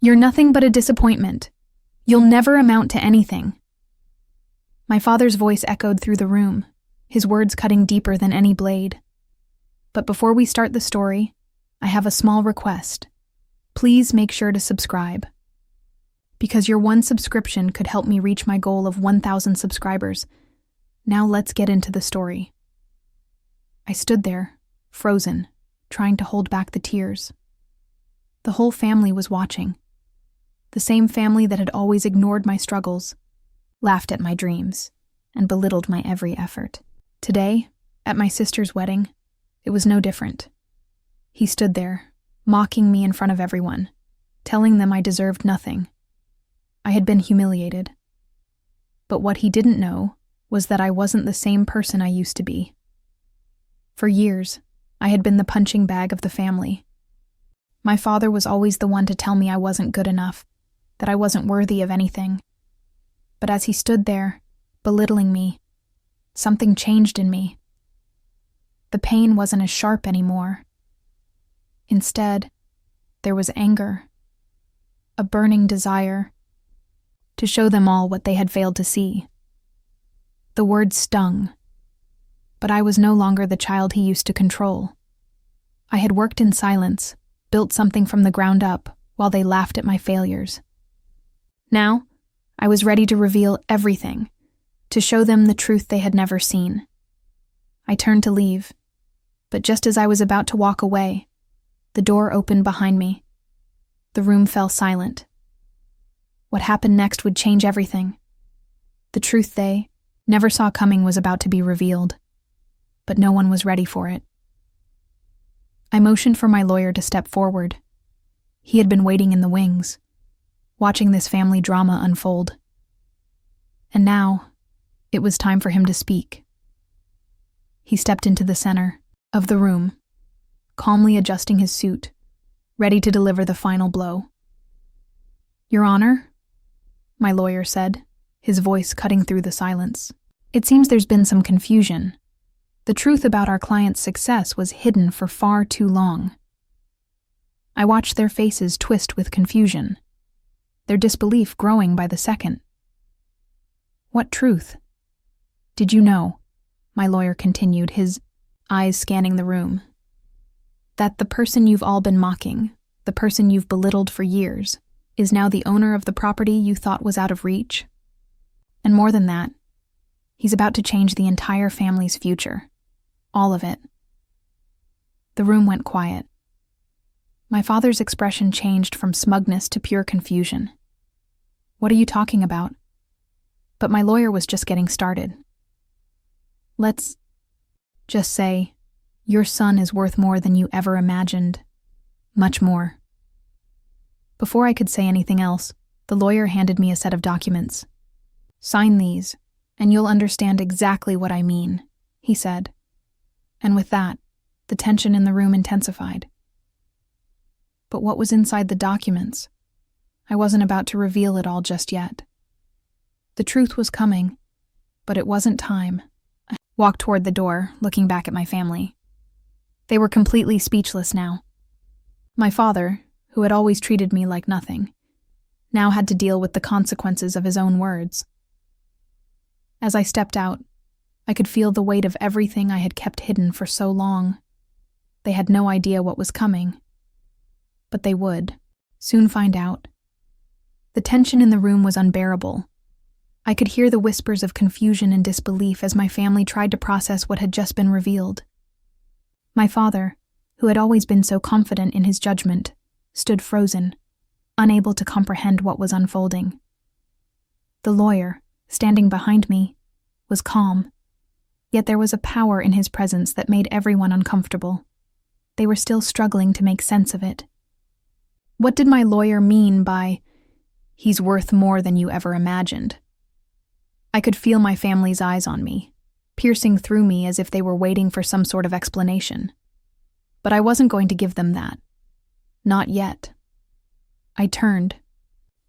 You're nothing but a disappointment. You'll never amount to anything." My father's voice echoed through the room, his words cutting deeper than any blade. But before we start the story, I have a small request. Please make sure to subscribe. Because your one subscription could help me reach my goal of 1,000 subscribers. Now let's get into the story. I stood there, frozen, trying to hold back the tears. The whole family was watching. The same family that had always ignored my struggles, laughed at my dreams, and belittled my every effort. Today, at my sister's wedding, it was no different. He stood there, mocking me in front of everyone, telling them I deserved nothing. I had been humiliated. But what he didn't know was that I wasn't the same person I used to be. For years, I had been the punching bag of the family. My father was always the one to tell me I wasn't good enough, that I wasn't worthy of anything. But as he stood there, belittling me, something changed in me. The pain wasn't as sharp anymore. Instead, there was anger, a burning desire to show them all what they had failed to see. The words stung, but I was no longer the child he used to control. I had worked in silence, built something from the ground up, while they laughed at my failures. Now, I was ready to reveal everything, to show them the truth they had never seen. I turned to leave, but just as I was about to walk away, the door opened behind me. The room fell silent. What happened next would change everything. The truth they never saw coming was about to be revealed, but no one was ready for it. I motioned for my lawyer to step forward. He had been waiting in the wings, watching this family drama unfold. And now, it was time for him to speak. He stepped into the center of the room, calmly adjusting his suit, ready to deliver the final blow. "Your Honor," my lawyer said, his voice cutting through the silence. "It seems there's been some confusion. The truth about our client's success was hidden for far too long." I watched their faces twist with confusion, their disbelief growing by the second. "What truth?" "Did you know," my lawyer continued, his eyes scanning the room, "that the person you've all been mocking, the person you've belittled for years, is now the owner of the property you thought was out of reach? And more than that, he's about to change the entire family's future. All of it." The room went quiet. My father's expression changed from smugness to pure confusion. "What are you talking about?" But my lawyer was just getting started. "Let's just say, your son is worth more than you ever imagined. Much more." Before I could say anything else, the lawyer handed me a set of documents. "Sign these, and you'll understand exactly what I mean," he said. And with that, the tension in the room intensified. But what was inside the documents? I wasn't about to reveal it all just yet. The truth was coming, but it wasn't time. I walked toward the door, looking back at my family. They were completely speechless now. My father, who had always treated me like nothing, now had to deal with the consequences of his own words. As I stepped out, I could feel the weight of everything I had kept hidden for so long. They had no idea what was coming. But they would soon find out. The tension in the room was unbearable. I could hear the whispers of confusion and disbelief as my family tried to process what had just been revealed. My father, who had always been so confident in his judgment, stood frozen, unable to comprehend what was unfolding. The lawyer, standing behind me, was calm, yet there was a power in his presence that made everyone uncomfortable. They were still struggling to make sense of it. What did my lawyer mean by, "He's worth more than you ever imagined"? I could feel my family's eyes on me, piercing through me as if they were waiting for some sort of explanation. But I wasn't going to give them that. Not yet. I turned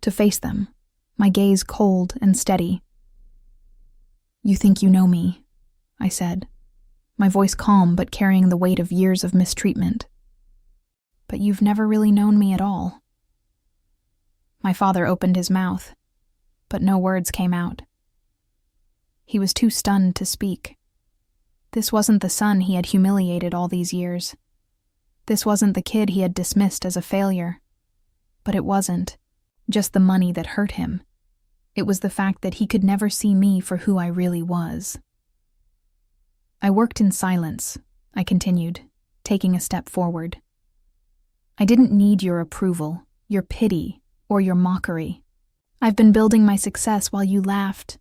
to face them, my gaze cold and steady. "You think you know me," I said, my voice calm but carrying the weight of years of mistreatment. "But you've never really known me at all." My father opened his mouth, but no words came out. He was too stunned to speak. This wasn't the son he had humiliated all these years. This wasn't the kid he had dismissed as a failure. But it wasn't just the money that hurt him. It was the fact that he could never see me for who I really was. I worked in silence, I continued, taking a step forward. I didn't need your approval, your pity, or your mockery. I've been building my success while you laughed,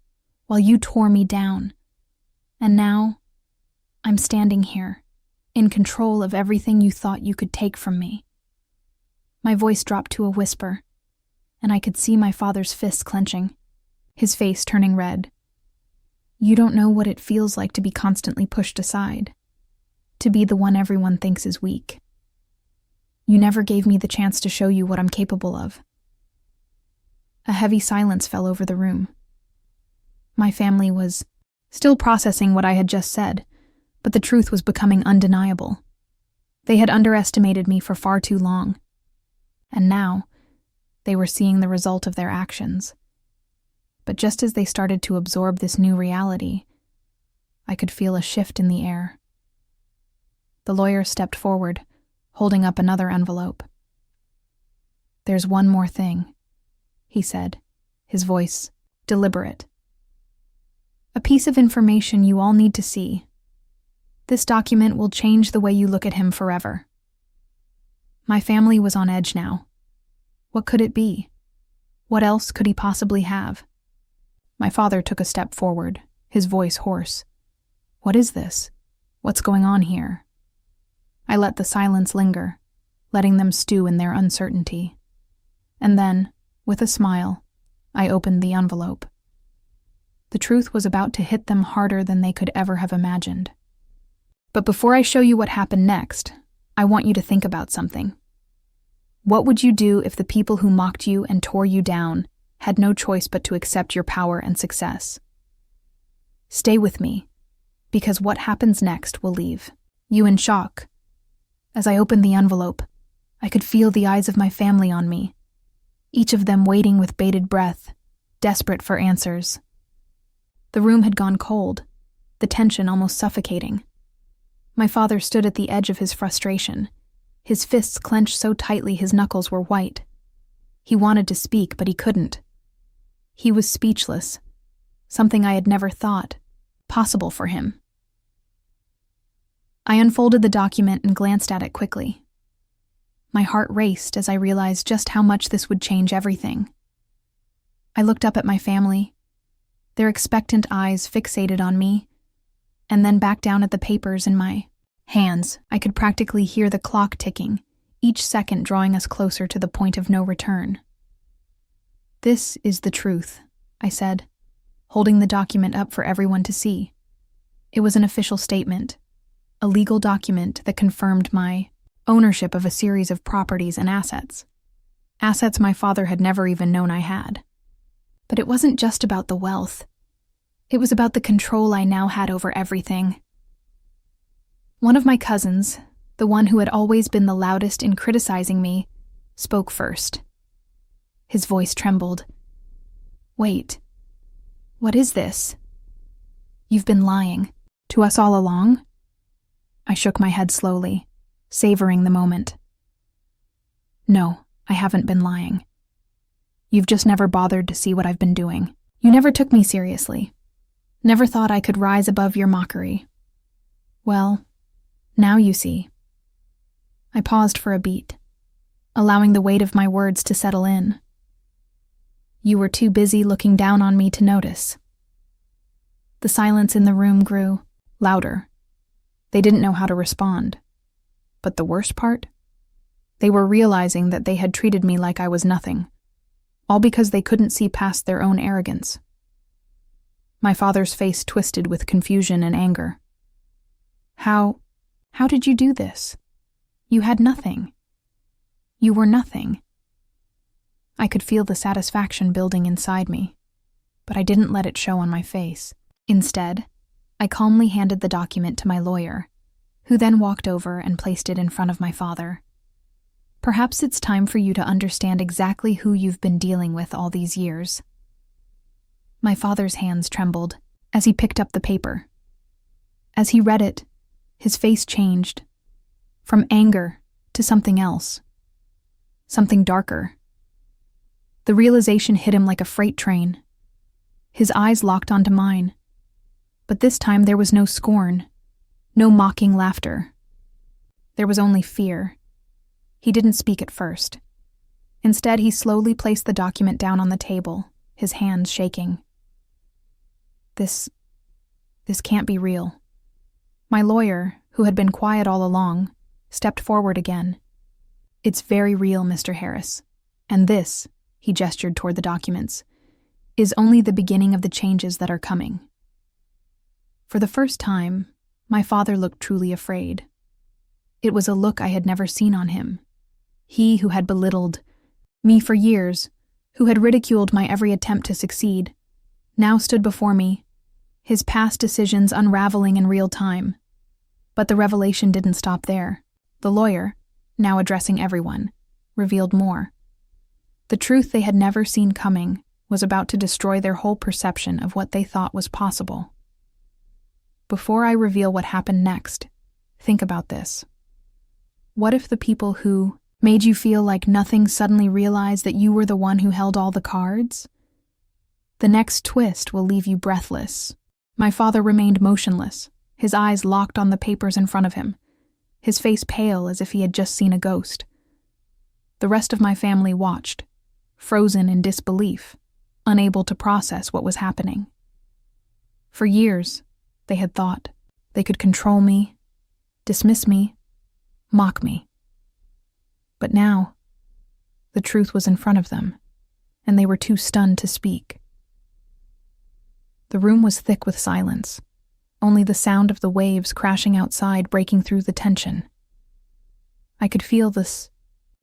while you tore me down. And now, I'm standing here, in control of everything you thought you could take from me. My voice dropped to a whisper, and I could see my father's fists clenching, his face turning red. You don't know what it feels like to be constantly pushed aside, to be the one everyone thinks is weak. You never gave me the chance to show you what I'm capable of. A heavy silence fell over the room. My family was still processing what I had just said, but the truth was becoming undeniable. They had underestimated me for far too long, and now they were seeing the result of their actions. But just as they started to absorb this new reality, I could feel a shift in the air. The lawyer stepped forward, holding up another envelope. There's one more thing, he said, his voice deliberate. A piece of information you all need to see. This document will change the way you look at him forever. My family was on edge now. What could it be? What else could he possibly have? My father took a step forward, his voice hoarse. What is this? What's going on here? I let the silence linger, letting them stew in their uncertainty. And then, with a smile, I opened the envelope. The truth was about to hit them harder than they could ever have imagined. But before I show you what happened next, I want you to think about something. What would you do if the people who mocked you and tore you down had no choice but to accept your power and success? Stay with me, because what happens next will leave you in shock. As I opened the envelope, I could feel the eyes of my family on me, each of them waiting with bated breath, desperate for answers. The room had gone cold, the tension almost suffocating. My father stood at the edge of his frustration, his fists clenched so tightly his knuckles were white. He wanted to speak, but he couldn't. He was speechless, something I had never thought possible for him. I unfolded the document and glanced at it quickly. My heart raced as I realized just how much this would change everything. I looked up at my family, their expectant eyes fixated on me, and then back down at the papers in my hands. I could practically hear the clock ticking, each second drawing us closer to the point of no return. This is the truth, I said, holding the document up for everyone to see. It was an official statement, a legal document that confirmed my ownership of a series of properties and assets. Assets my father had never even known I had. But it wasn't just about the wealth. It was about the control I now had over everything. One of my cousins, the one who had always been the loudest in criticizing me, spoke first. His voice trembled. Wait, what is this? You've been lying. To us all along? I shook my head slowly, savoring the moment. No, I haven't been lying. You've just never bothered to see what I've been doing. You never took me seriously. Never thought I could rise above your mockery. Well, now you see. I paused for a beat, allowing the weight of my words to settle in. You were too busy looking down on me to notice. The silence in the room grew louder. They didn't know how to respond. But the worst part? They were realizing that they had treated me like I was nothing, all because they couldn't see past their own arrogance. My father's face twisted with confusion and anger. How did you do this? You had nothing. You were nothing. I could feel the satisfaction building inside me, but I didn't let it show on my face. Instead, I calmly handed the document to my lawyer, who then walked over and placed it in front of my father. Perhaps it's time for you to understand exactly who you've been dealing with all these years. My father's hands trembled as he picked up the paper. As he read it, his face changed, from anger to something else, something darker. The realization hit him like a freight train. His eyes locked onto mine, but this time there was no scorn, no mocking laughter. There was only fear. He didn't speak at first. Instead, he slowly placed the document down on the table, his hands shaking. This can't be real. My lawyer, who had been quiet all along, stepped forward again. It's very real, Mr. Harris. And this, he gestured toward the documents, is only the beginning of the changes that are coming. For the first time, my father looked truly afraid. It was a look I had never seen on him. He who had belittled me for years, who had ridiculed my every attempt to succeed, now stood before me, his past decisions unraveling in real time. But the revelation didn't stop there. The lawyer, now addressing everyone, revealed more. The truth they had never seen coming was about to destroy their whole perception of what they thought was possible. Before I reveal what happened next, think about this. What if the people who made you feel like nothing suddenly realized that you were the one who held all the cards? The next twist will leave you breathless. My father remained motionless, his eyes locked on the papers in front of him, his face pale as if he had just seen a ghost. The rest of my family watched, frozen in disbelief, unable to process what was happening. For years, they had thought they could control me, dismiss me, mock me. But now, the truth was in front of them, and they were too stunned to speak. The room was thick with silence, only the sound of the waves crashing outside breaking through the tension. I could feel this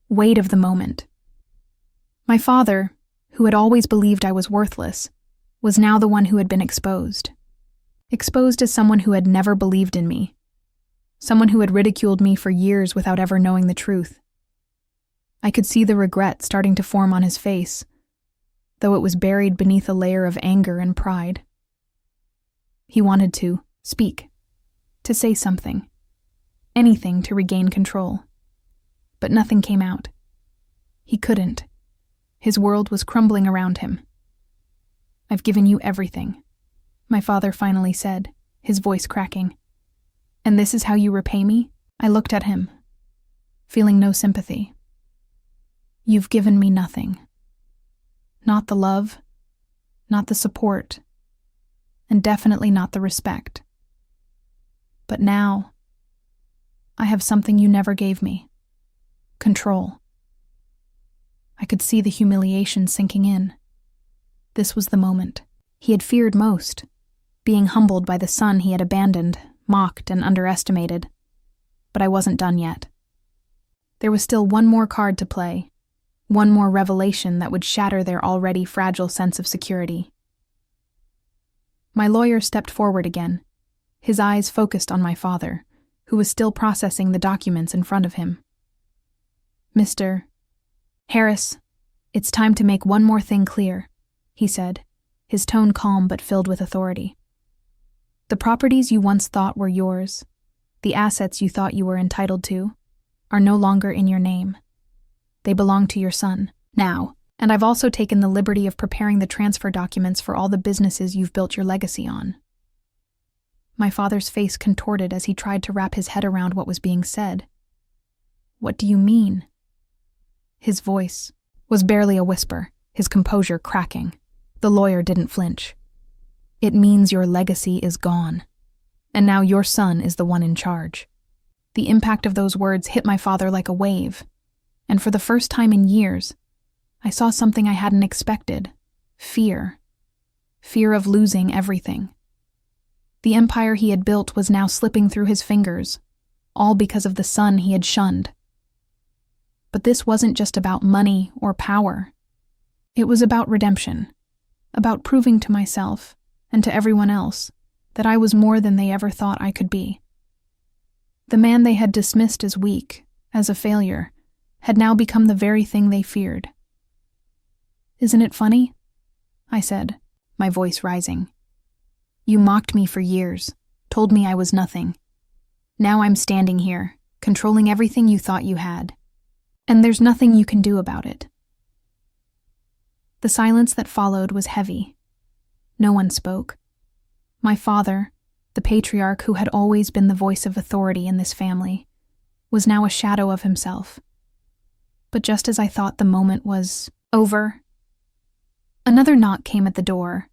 weight of the moment. My father, who had always believed I was worthless, was now the one who had been exposed. Exposed as someone who had never believed in me. Someone who had ridiculed me for years without ever knowing the truth. I could see the regret starting to form on his face, though it was buried beneath a layer of anger and pride. He wanted to speak, to say something, anything to regain control. But nothing came out. He couldn't. His world was crumbling around him. "I've given you everything," my father finally said, his voice cracking. "And this is how you repay me?" I looked at him, feeling no sympathy. "You've given me nothing. Not the love, not the support, and definitely not the respect. But now, I have something you never gave me. Control." I could see the humiliation sinking in. This was the moment he had feared most, being humbled by the son he had abandoned, mocked, and underestimated. But I wasn't done yet. There was still one more card to play, one more revelation that would shatter their already fragile sense of security. My lawyer stepped forward again, his eyes focused on my father, who was still processing the documents in front of him. "Mr. Harris, it's time to make one more thing clear," he said, his tone calm but filled with authority. "The properties you once thought were yours, the assets you thought you were entitled to, are no longer in your name. They belong to your son, now, and I've also taken the liberty of preparing the transfer documents for all the businesses you've built your legacy on." My father's face contorted as he tried to wrap his head around what was being said. "What do you mean?" His voice was barely a whisper, his composure cracking. The lawyer didn't flinch. "It means your legacy is gone, and now your son is the one in charge." The impact of those words hit my father like a wave, and for the first time in years, I saw something I hadn't expected. Fear. Fear of losing everything. The empire he had built was now slipping through his fingers, all because of the son he had shunned. But this wasn't just about money or power. It was about redemption, about proving to myself and to everyone else that I was more than they ever thought I could be. The man they had dismissed as weak, as a failure, had now become the very thing they feared. "Isn't it funny?" I said, my voice rising. "You mocked me for years, told me I was nothing. Now I'm standing here, controlling everything you thought you had. And there's nothing you can do about it." The silence that followed was heavy. No one spoke. My father, the patriarch who had always been the voice of authority in this family, was now a shadow of himself. But just as I thought the moment was over, another knock came at the door.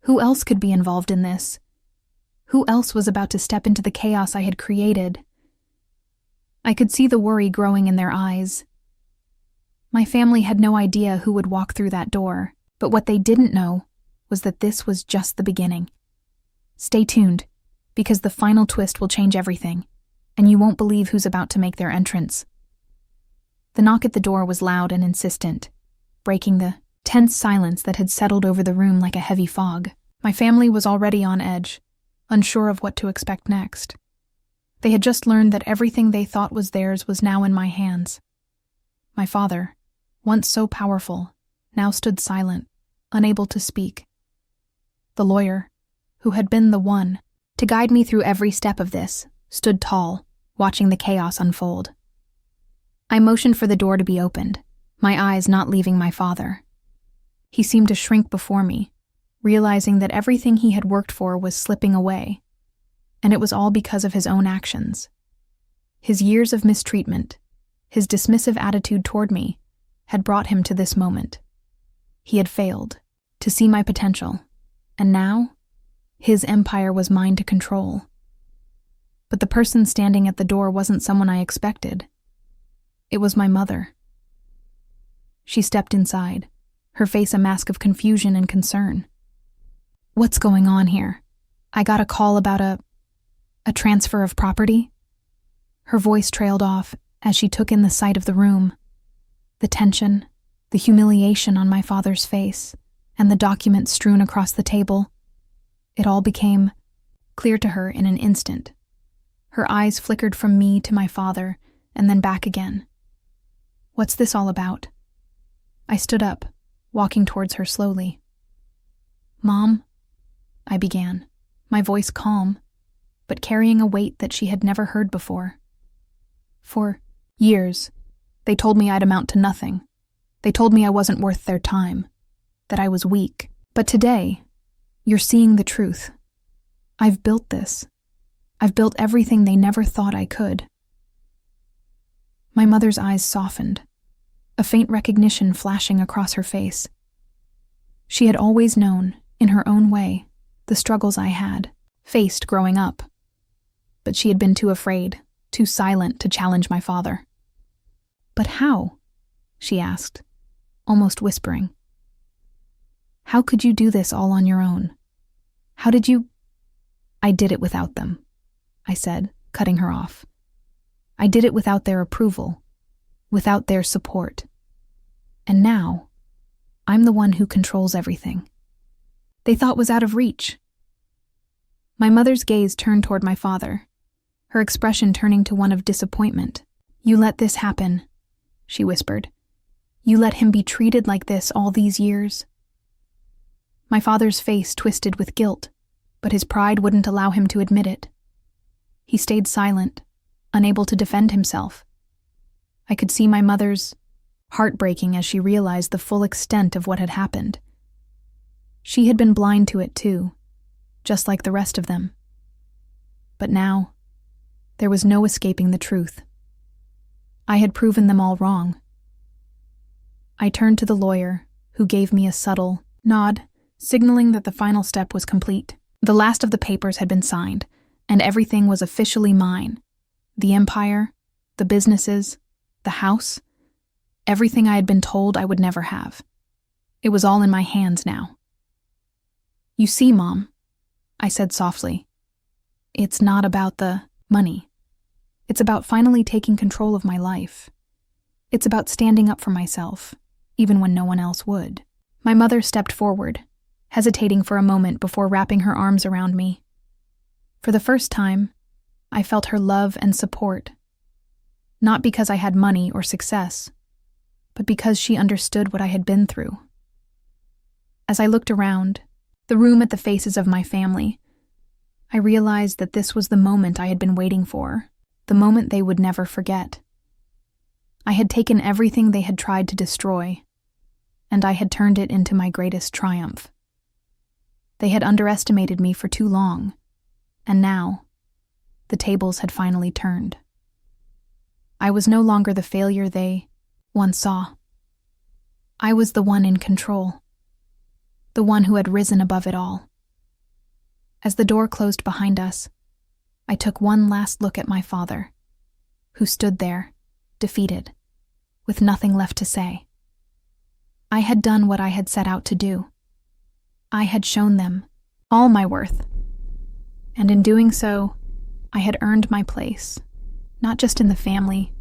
Who else could be involved in this? Who else was about to step into the chaos I had created? I could see the worry growing in their eyes. My family had no idea who would walk through that door, but what they didn't know was that this was just the beginning. Stay tuned, because the final twist will change everything, and you won't believe who's about to make their entrance. The knock at the door was loud and insistent, breaking the tense silence that had settled over the room like a heavy fog. My family was already on edge, unsure of what to expect next. They had just learned that everything they thought was theirs was now in my hands. My father, once so powerful, now stood silent, unable to speak. The lawyer, who had been the one to guide me through every step of this, stood tall, watching the chaos unfold. I motioned for the door to be opened, my eyes not leaving my father. He seemed to shrink before me, realizing that everything he had worked for was slipping away, and it was all because of his own actions. His years of mistreatment, his dismissive attitude toward me, had brought him to this moment. He had failed to see my potential, and now, his empire was mine to control. But the person standing at the door wasn't someone I expected. It was my mother. She stepped inside, her face a mask of confusion and concern. "What's going on here? I got a call about a transfer of property?" Her voice trailed off as she took in the sight of the room. The tension, the humiliation on my father's face, and the documents strewn across the table. It all became clear to her in an instant. Her eyes flickered from me to my father, and then back again. "What's this all about?" I stood up, walking towards her slowly. "Mom," I began, my voice calm, but carrying a weight that she had never heard before. "For years, they told me I'd amount to nothing. They told me I wasn't worth their time, that I was weak. But today, you're seeing the truth. I've built this. I've built everything they never thought I could." My mother's eyes softened, a faint recognition flashing across her face. She had always known, in her own way, the struggles I had faced growing up. But she had been too afraid, too silent to challenge my father. "But how?" she asked, almost whispering. "How could you do this all on your own? How did you—" "I did it without them," I said, cutting her off. "I did it without their approval, without their support. And now, I'm the one who controls everything they thought was out of reach." My mother's gaze turned toward my father, her expression turning to one of disappointment. "You let this happen," she whispered. "You let him be treated like this all these years." My father's face twisted with guilt, but his pride wouldn't allow him to admit it. He stayed silent, unable to defend himself. I could see my mother's heart breaking as she realized the full extent of what had happened. She had been blind to it too, just like the rest of them. But now, there was no escaping the truth. I had proven them all wrong. I turned to the lawyer, who gave me a subtle nod, signaling that the final step was complete. The last of the papers had been signed, and everything was officially mine. The empire, the businesses, the house, everything I had been told I would never have. It was all in my hands now. "You see, Mom," I said softly, "it's not about the money. It's about finally taking control of my life. It's about standing up for myself, even when no one else would." My mother stepped forward, hesitating for a moment before wrapping her arms around me. For the first time, I felt her love and support. not because I had money or success, but because she understood what I had been through. As I looked around, the room at the faces of my family, I realized that this was the moment I had been waiting for, the moment they would never forget. I had taken everything they had tried to destroy, and I had turned it into my greatest triumph. They had underestimated me for too long, and now, the tables had finally turned. I was no longer the failure they once saw. I was the one in control, the one who had risen above it all. As the door closed behind us, I took one last look at my father, who stood there, defeated, with nothing left to say. I had done what I had set out to do. I had shown them all my worth, and in doing so, I had earned my place, not just in the family,